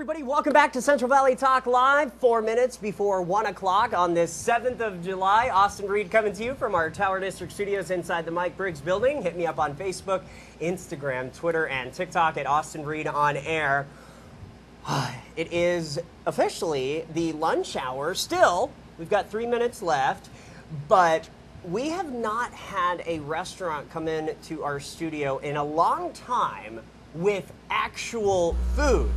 everybody. Welcome back to Central Valley Talk Live. 4 minutes before 1 o'clock on this 7th of July. Austin Reed coming to you from our Tower District studios inside the Mike Briggs building. Hit me up on Facebook, Instagram, Twitter, and TikTok at Austin Reed on Air. It is officially the lunch hour. Still, we've got 3 minutes left, but we have not had a restaurant come in to our studio in a long time with actual food.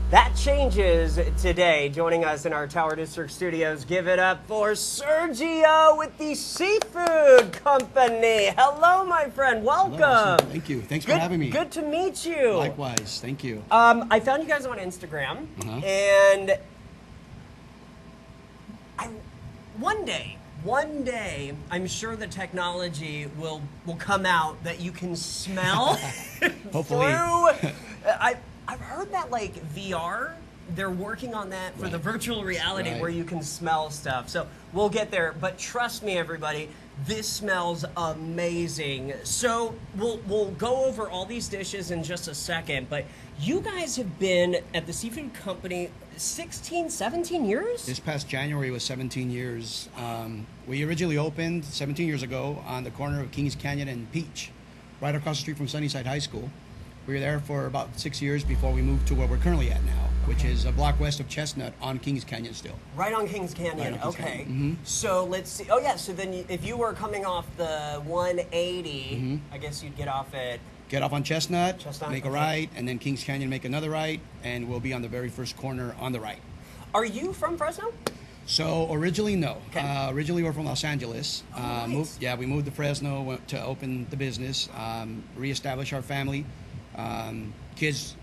That changes today. Joining us in our Tower District studios, give it up for Sergio with the Seafood Company. Hello, my friend. Welcome. Hello, thank you. Thanks for having me. Good to meet you. Likewise. Thank you. I found you guys on Instagram, and one day, I'm sure the technology will come out that you can smell Hopefully. through. I've heard that like VR, they're working on that for the virtual reality where you can smell stuff. So we'll get there. But trust me, everybody, this smells amazing. So we'll go over all these dishes in just a second. But you guys have been at the Seafood Company 16, 17 years? This past January was 17 years. We originally opened 17 years ago on the corner of Kings Canyon and Peach, right across the street from Sunnyside High School. We were there for about 6 years before we moved to where we're currently at now, which is a block west of Chestnut on Kings Canyon still. Right on Kings Canyon, Right on Kings Canyon. So let's see. Oh, yeah, so then if you were coming off the 180, I guess you'd get off at... Get off on Chestnut, make a okay. right, and then Kings Canyon make another right, and we'll be on the very first corner on the right. Are you from Fresno? So originally, no. Okay. Originally, we're from Los Angeles. Nice. We moved to Fresno to open the business, reestablish our family, kids,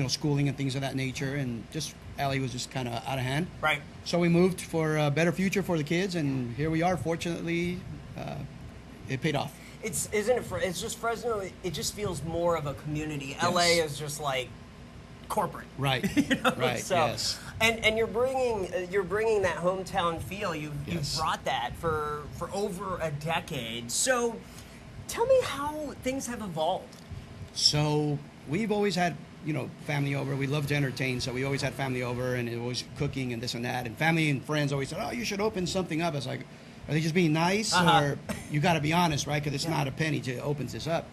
schooling and things of that nature, and just LA was just kind of out of hand. Right. So we moved for a better future for the kids, and here we are. Fortunately, it paid off. It's just Fresno. It just feels more of a community. Yes. LA is just like corporate. Right. Right. So, yes. And you're bringing that hometown feel. You've brought that for over a decade. So tell me how things have evolved. So we've always had, family over. We love to entertain, so we always had family over, and it was cooking and this and that. And family and friends always said, "Oh, you should open something up." It's like, are they just being nice, or you got to be honest, right? Because it's not a penny to open this up.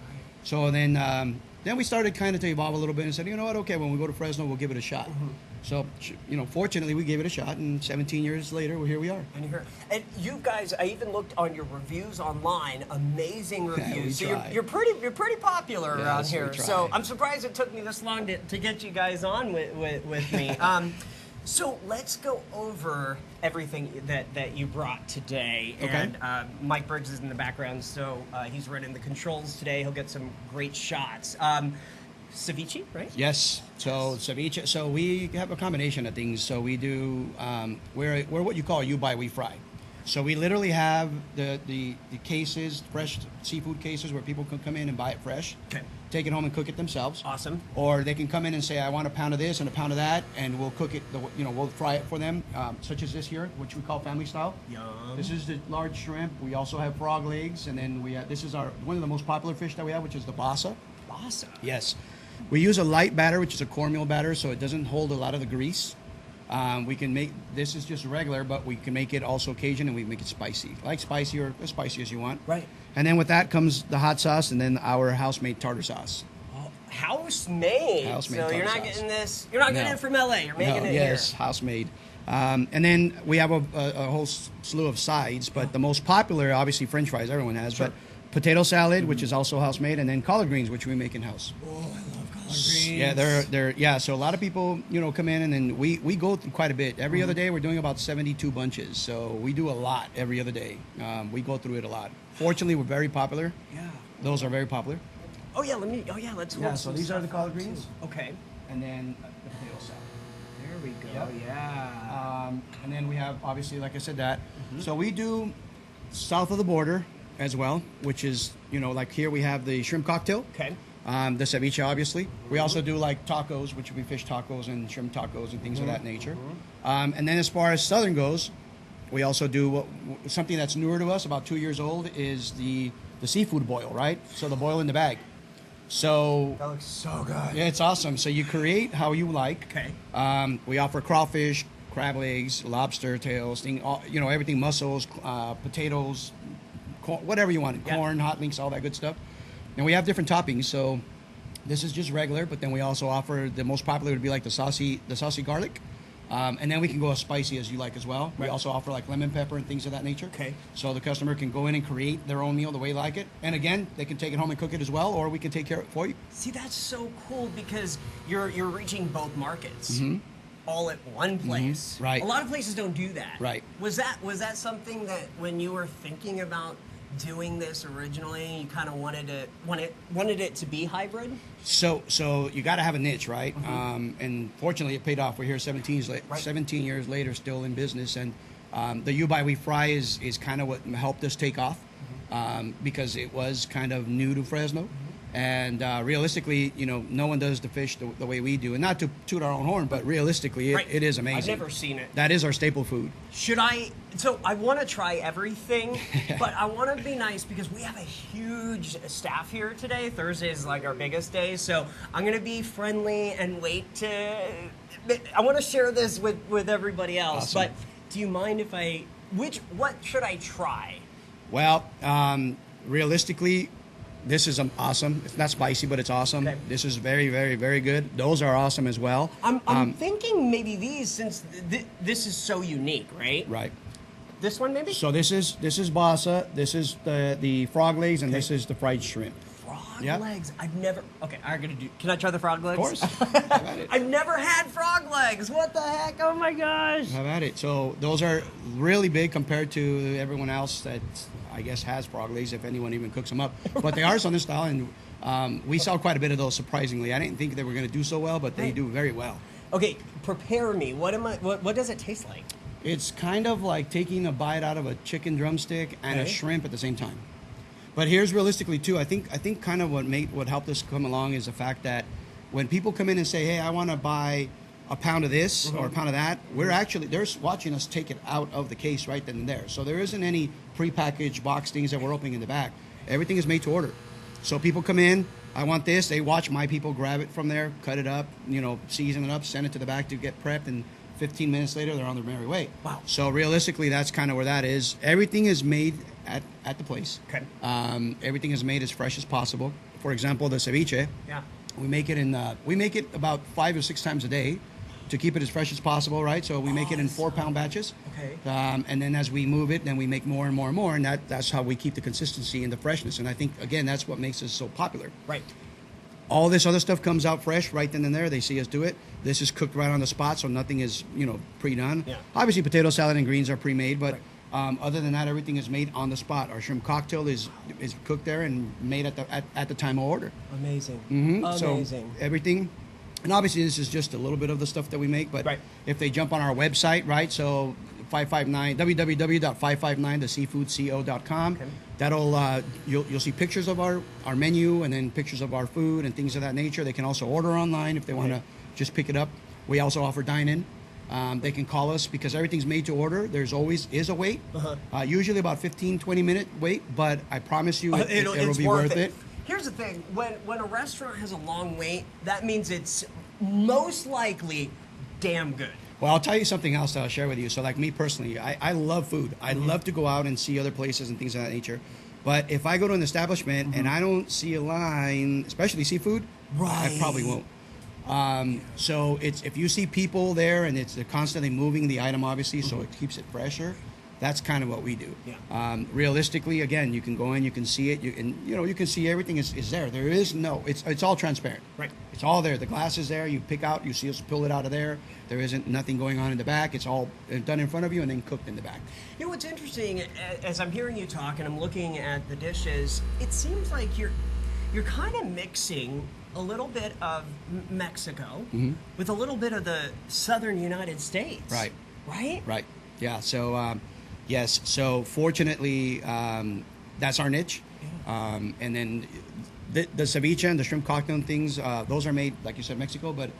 So then we started kind of to evolve a little bit and said, you know what? Okay, when we go to Fresno, we'll give it a shot. So, fortunately, we gave it a shot, and 17 years later, here we are. And you guys, I even looked on your reviews online. Amazing reviews. We So try. you're pretty popular around Yes, here. we try. So I'm surprised it took me this long to get you guys on with me. So let's go over everything that you brought today. Okay. And Mike Briggs is in the background, so he's running the controls today. He'll get some great shots. Ceviche, right? Yes. So ceviche. So we have a combination of things. So we do we're what you call you buy we fry. So we literally have the cases, fresh seafood cases, where people can come in and buy it fresh. Okay. Take it home and cook it themselves. Awesome. Or they can come in and say, I want a pound of this and a pound of that, and we'll cook it. We'll fry it for them, such as this here, which we call family style. Yum. This is the large shrimp. We also have frog legs, and then this is one of the most popular fish that we have, which is the Basa. Basa. Yes. We use a light batter, which is a cornmeal batter, so it doesn't hold a lot of the grease. We can make, this is just regular, but we can make it also Cajun, and we make it spicy. Like spicy or as spicy as you want. Right. And then with that comes the hot sauce, and then our house-made tartar sauce. Oh, house-made. House-made So you're tartar not sauce. getting this, you're not getting it from LA, you're making it yes, here. house-made. And then we have a whole slew of sides, but the most popular, obviously, French fries, everyone has, but potato salad, which is also house-made, and then collard greens, which we make in-house. Oh, I love collard greens. Yeah, so a lot of people, come in, and then we go through quite a bit. Every other day, we're doing about 72 bunches, so we do a lot every other day. We go through it a lot. Fortunately, we're very popular. Yeah. Those are very popular. Oh, yeah, let's hold So some these are stuff the collard out, greens. too. Okay. And then the potato salad. There we go. Yep. Yeah. And then we have, obviously, like I said, that. So we do south of the border as well, which is, like here we have the shrimp cocktail. Okay. The ceviche, obviously. We also do like tacos, which would be fish tacos and shrimp tacos and things of that nature. And then as far as southern goes, we also do something that's newer to us, about 2 years old, is the seafood boil, right? So the boil in the bag. So That looks so good. yeah, it's awesome. So you create how you like. Okay. We offer crawfish, crab legs, lobster tails, everything, mussels, potatoes, corn, whatever you want, corn, hot links, all that good stuff. And we have different toppings. So this is just regular, but then we also offer the most popular would be like the saucy garlic. And then we can go as spicy as you like as well. We also offer like lemon pepper and things of that nature. Okay. So the customer can go in and create their own meal the way they like it. And again, they can take it home and cook it as well, or we can take care of it for you. See, that's so cool because you're reaching both markets all at one place. Right. A lot of places don't do that. Right. Was that something that when you were thinking about doing this originally, you kind of wanted it to be hybrid? So you got to have a niche, right? And fortunately, it paid off. We're here 17 years later, still in business, and the You Buy We Fry is kind of what helped us take off because it was kind of new to Fresno. And realistically, no one does the fish the way we do. And not to toot our own horn, but realistically, it is amazing. I've never seen it. That is our staple food. So I want to try everything, but I want to be nice because we have a huge staff here today. Thursday is like our biggest day. So I'm going to be friendly and I want to share this with everybody else. Awesome. But do you mind if what should I try? Well, realistically, this is awesome. It's not spicy, but it's awesome. Okay. This is very, very, very good. Those are awesome as well. I'm thinking maybe these, since this is so unique, right? Right. This one maybe? So this is Basa. This is the frog legs, and this is the fried shrimp. Frog Yep. legs. Can I try the frog legs? Of course. Have at it. I've never had frog legs. What the heck? Oh my gosh. Have at it. So those are really big compared to everyone else that I guess has frog legs, if anyone even cooks them up. But they are Southern style, and we sell quite a bit of those. Surprisingly, I didn't think they were going to do so well, but they do very well. Okay, prepare me. What does it taste like? It's kind of like taking a bite out of a chicken drumstick and a shrimp at the same time. But here's realistically too. I think kind of what helped us come along is the fact that when people come in and say, "Hey, I want to buy a pound of this or a pound of that," they're watching us take it out of the case right then and there. So there isn't any prepackaged box things that we're opening in the back. Everything is made to order. So people come in, I want this. They watch my people grab it from there, cut it up, season it up, send it to the back to get prepped, and 15 minutes later, they're on their merry way. Wow. So realistically, that's kind of where that is. Everything is made at the place. Okay. Everything is made as fresh as possible. For example, the ceviche. Yeah. We make it about 5 or 6 times a day to keep it as fresh as possible, right? So we make it in 4-pound batches. Okay. And then as we move it, then we make more and more and more, and that's how we keep the consistency and the freshness. And I think, again, that's what makes us so popular. Right. All this other stuff comes out fresh right then and there. They see us do it. This is cooked right on the spot, so nothing is, pre-done. Yeah. Obviously, potato salad and greens are pre-made, but other than that, everything is made on the spot. Our shrimp cocktail is cooked there and made at the time of order. Amazing. Amazing. So everything, and obviously this is just a little bit of the stuff that we make, but if they jump on our website, right, so 559 www.559theseafoodco.com. Okay. That'll you'll see pictures of our menu and then pictures of our food and things of that nature. They can also order online if they want to just pick it up. We also offer dine-in. They can call us because everything's made to order. There's always is a wait, usually about 15-20 minute wait, but I promise you it'll be worth it. Here's the thing: when a restaurant has a long wait, that means it's most likely damn good. Well, I'll tell you something else that I'll share with you. So like me personally, I love food. I love to go out and see other places and things of that nature. But if I go to an establishment and I don't see a line, especially seafood, I probably won't. So if you see people there and they're constantly moving the item, obviously, so it keeps it fresher. That's kind of what we do. Yeah. Realistically, again, you can go in, you can see it, you can see everything is there. There is it's all transparent. Right. It's all there. The glass is there. You pick out, you see us pull it out of there. There isn't nothing going on in the back. It's all done in front of you and then cooked in the back. You know what's interesting, as I'm hearing you talk and I'm looking at the dishes, it seems like you're kind of mixing a little bit of Mexico with a little bit of the southern United States. Right. Right? Right. Yeah. So, yes. So fortunately, that's our niche. And then the ceviche and the shrimp cocktail and things, those are made, like you said, Mexico, but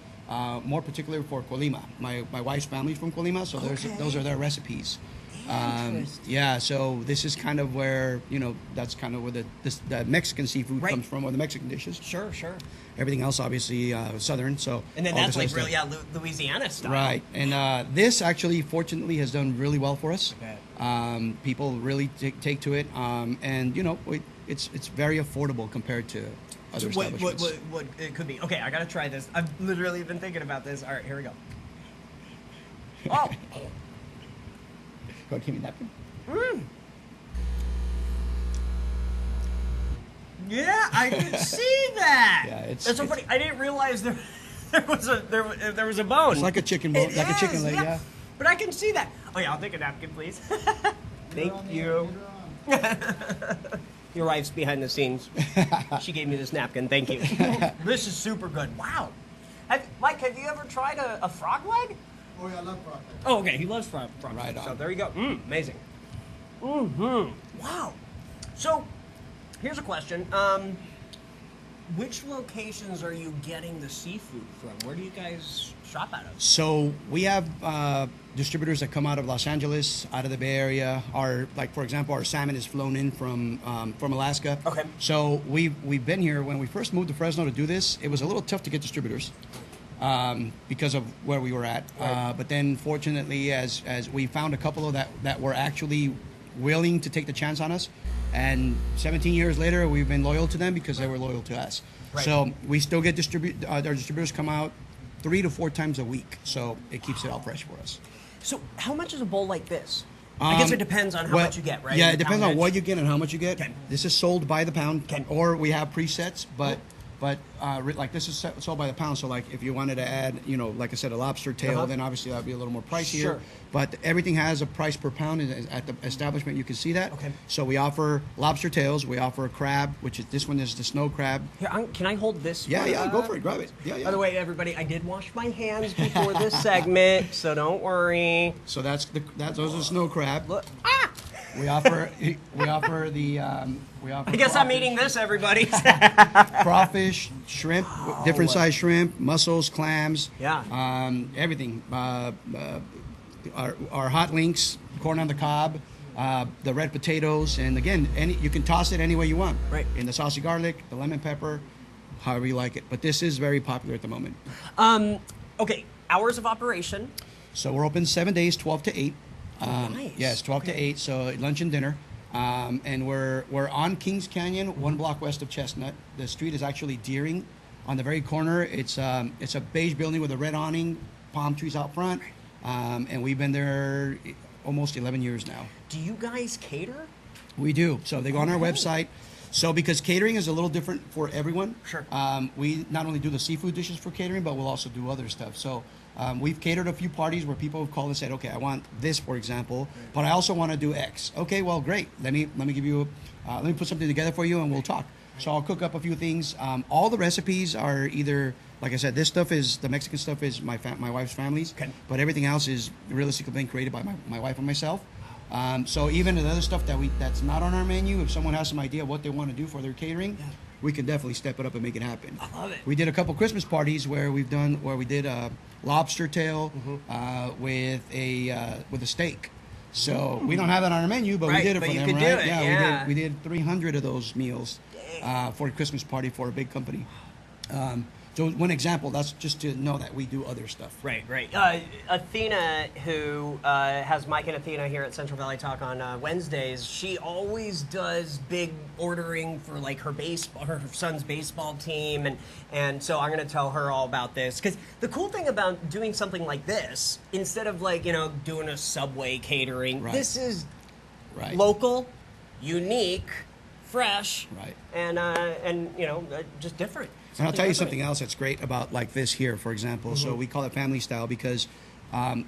more particular for Colima. My wife's family's from Colima, so those are their recipes. Yeah, so this is kind of where, that's kind of where the Mexican seafood Right. comes from, or the Mexican dishes. Sure. Everything else, obviously, Southern. So And then all that's this like other real, stuff. Louisiana style. Right, and this actually, fortunately, has done really well for us. Okay. People really take to it, and it's very affordable compared to other establishments. What it could be? Okay, I gotta try this. I've literally been thinking about this. All right, here we go. Oh. Go, give me a napkin. Yeah, I could see that. Yeah, that's so funny. I didn't realize there was a bone. It's like a chicken bone, It like a chicken is, leg, yeah. But I can see that. Oh yeah, I'll take a napkin, please. Thank you. Your wife's behind the scenes. She gave me this napkin. Thank you. This is super good. Wow. Mike, have you ever tried a frog leg? Oh, yeah, I love frog legs. Oh, okay. He loves frog Right legs. on. So there you go. Amazing. Wow. So here's a question. Which locations are you getting the seafood from? Where do you guys shop out of? So we have distributors that come out of Los Angeles, out of the Bay Area. For example, our salmon is flown in from Alaska. Okay. So we've been here. When we first moved to Fresno to do this, it was a little tough to get distributors because of where we were at. Right. But then, fortunately, as we found a couple of that were actually willing to take the chance on us, and 17 years later, we've been loyal to them because they were loyal to us. Right. So we still get our distributors come out 3 to 4 times a week, so it keeps it all fresh for us. So how much is a bowl like this? I guess it depends on how much you get, right? Yeah, The it depends on poundage. what you get and how much you get. Okay. This is sold by the pound, Okay. or we have presets, but like this is sold by the pound. So like if you wanted to add, like I said, a lobster tail, then obviously that would be a little more pricier. Sure. But everything has a price per pound at the establishment. You can see that. Okay. So we offer lobster tails. We offer a crab, which is this one is the snow crab. Here, can I hold this? Yeah, one yeah, up? go for it. Grab it. Yeah, yeah. By the way, everybody, I did wash my hands before this segment, so don't worry. So those are snow crab. Look. We offer the I guess I'm eating this, everybody. crawfish, shrimp, different size shrimp, mussels, clams, Yeah. everything. Our hot links, corn on the cob, the red potatoes, and again, you can toss it any way you want. Right. In the saucy garlic, the lemon pepper, however you like it. But this is very popular at the moment. Okay, hours of operation. So we're open 7 days, 12 to 8. Nice. Yes, 12 to 8, so lunch and dinner. And we're on Kings Canyon, 1 block west of Chestnut. The street is actually Deering. On the very corner, it's a beige building with a red awning, palm trees out front. And we've been there almost 11 years now. Do you guys cater? We do. So they go on our Okay. website. So because catering is a little different for everyone. Sure. We not only do the seafood dishes for catering, but we'll also do other stuff. So we've catered a few parties where people have called and said, okay, I want this, for example, but I also want to do X. Okay, well, great. Let me give you, let me put something together for you and we'll talk. So I'll cook up a few things. All the recipes are either, like I said, this stuff is, the Mexican stuff is my wife's family's, Okay. but everything else is realistically being created by my wife and myself. So even the other stuff that's not on our menu, if someone has some idea what they want to do for their catering, we can definitely step it up and make it happen. I love it. We did a couple Christmas parties where we did a lobster tail with a steak. So we don't have that on our menu, but Right, we did it but for you them, could do right? it, Yeah, yeah. we did 300 of those meals for a Christmas party for a big company. So one example, that's just to know that we do other stuff. Right. Athena, who has Mike and Athena here at Central Valley Talk on Wednesdays, she always does big ordering for like her son's baseball team, and so I'm going to tell her all about this, because the cool thing about doing something like this, instead of like doing a Subway catering, Right. this is Right. local, unique, fresh, Right. and just different. And I'll tell you different. something else that's great about like this here, for example. So we call it family style because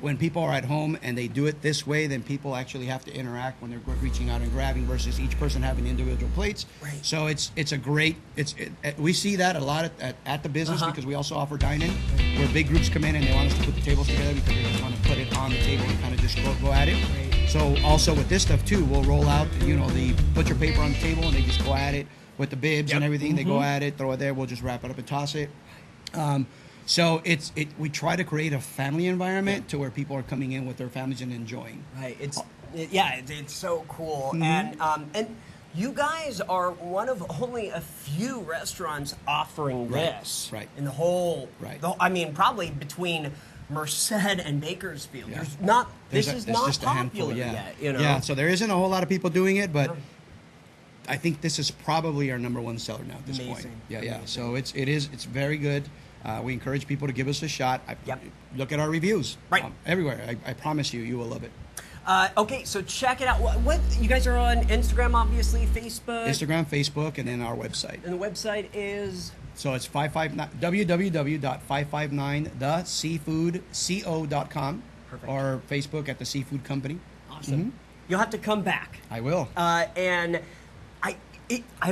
when people are at home and they do it this way, then people actually have to interact when they're reaching out and grabbing versus each person having individual plates. Right. So we see that a lot at the business because we also offer dine-in where big groups come in and they want us to put the tables together because they just want to put it on the table and kind of just go at it. Right. So also with this stuff too, we'll roll out the butcher paper on the table and they just go at it. With the bibs and everything, they go at it, throw it there. We'll just wrap it up and toss it. So we try to create a family environment to where people are coming in with their families and enjoying. Right. It's so cool. And you guys are one of only a few restaurants offering this in the whole. I mean, probably between Merced and Bakersfield. This is not just popular yet. You know? Yeah. So there isn't a whole lot of people doing it, but I think this is probably our #1 seller now at this point. Yeah. So it's very good. We encourage people to give us a shot. Look at our reviews. Everywhere. I promise you will love it. Okay, so check it out. What you guys are on Instagram, obviously, Facebook? Instagram, Facebook, and then our website. And the website is? So it's www.559theseafoodco.com or Facebook at The Seafood Company. Awesome. You'll have to come back. I will. And I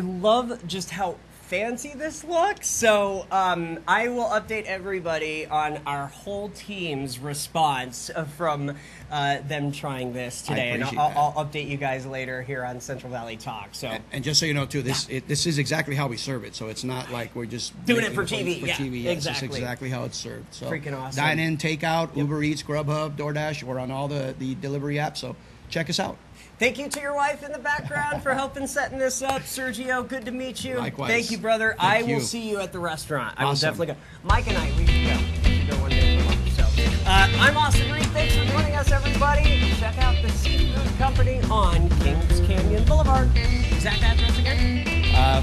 love just how fancy this looks. So I will update everybody on our whole team's response from them trying this today, and I'll update you guys later here on Central Valley Talk. So and just so you know too, this is exactly how we serve it. So it's not like we're just doing it for TV. TV. Yes, exactly. It's exactly how it's served. So freaking awesome. Dine in, takeout, Uber Eats, Grubhub, DoorDash. We're on all the delivery apps. So check us out. Thank you to your wife in the background for helping setting this up. Sergio, good to meet you. Likewise. Thank you, brother. I will see you at the restaurant. Awesome. I will definitely go. Mike and I, we should go. We should go one day for lunch. So, I'm Austin Reed. Thanks for joining us, everybody. Check out the Seafood Company on Kings Canyon Boulevard. Exact address again?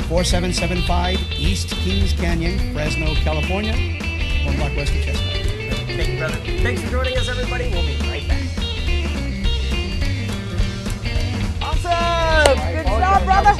4775 East Kings Canyon, Fresno, California, 1 block west of Chestnut. Thank you, brother. Thanks for joining us, everybody. We'll be right back. Awesome! Good job, brother!